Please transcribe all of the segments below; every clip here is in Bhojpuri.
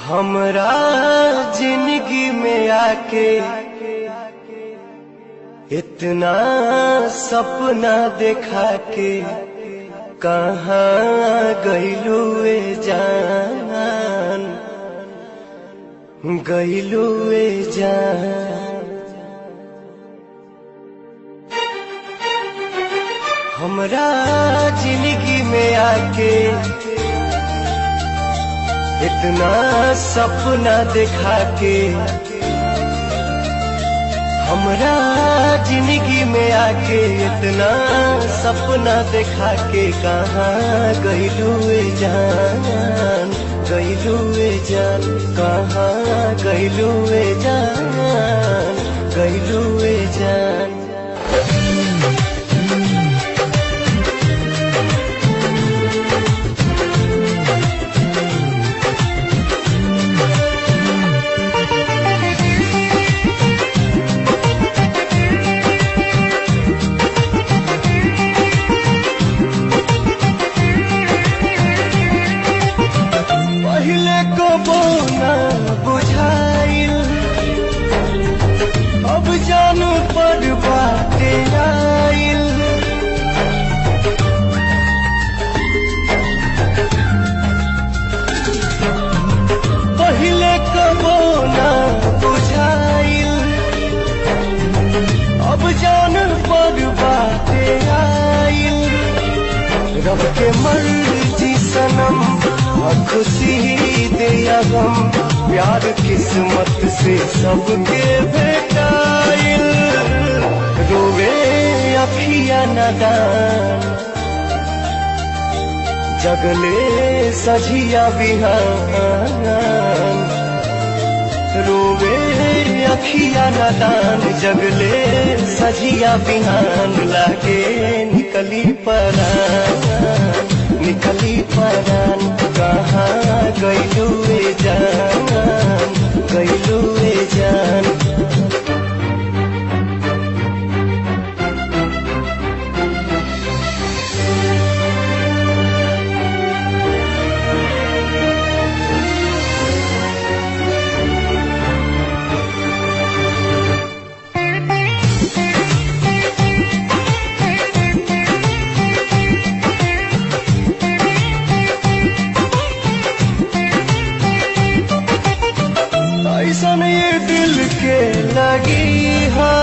हमरा जिंदगी में आके इतना सपना देखा के कहाँ गइलू ए जान, गइलू ए जान। हमरा जिंदगी में आके इतना सपना देखा के, हमरा जिंदगी में आके इतना सपना देखा के कहाँ गइलू ए जान, गइलू ए जान, कहाँ गइलू ए जान, गइलू ए जान। अब जान पर बाटे आइल, पहले कबो ना बुझाइल, अब जान पर बाटे आइल। रब के मर्जी सनम खुशी दे या गम, प्यार किस्मत से सबके भेटाइल। रोवे अखिया नदान, जगले सझिया बिहान। रोवे अखिया नदान, जगले सझिया बिहान। लागे निकली परान, निकली परान। कहाँ गइलू ए जान, गइलू ए जान। ऐसन ये दिल के लगी है,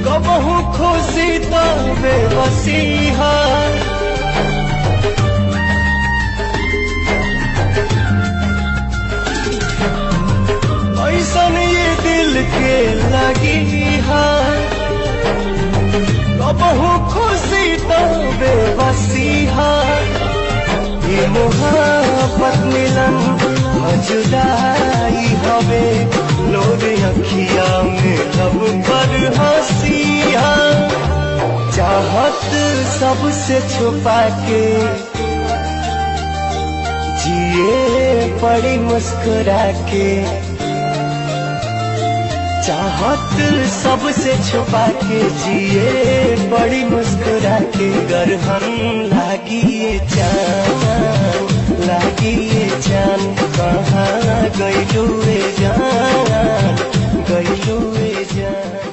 कबहू खुशी तो बेबसी है। ऐसन ये दिल के लगी है, कबहू खुशी तो बेबसी है। ये मोहब्बत मिलन जुदाई हवे, लोरे अखिया में लब पर हंसिया। चाहत सबसे छुपा के जिए पड़ी मुस्कुरा के। चाहत सबसे छुपा के जिए बड़ी मुस्कुरा के। गरहन लागी ये जान, लागी ये जान। कहाँ गइलू ए जान, गइलू ए जान।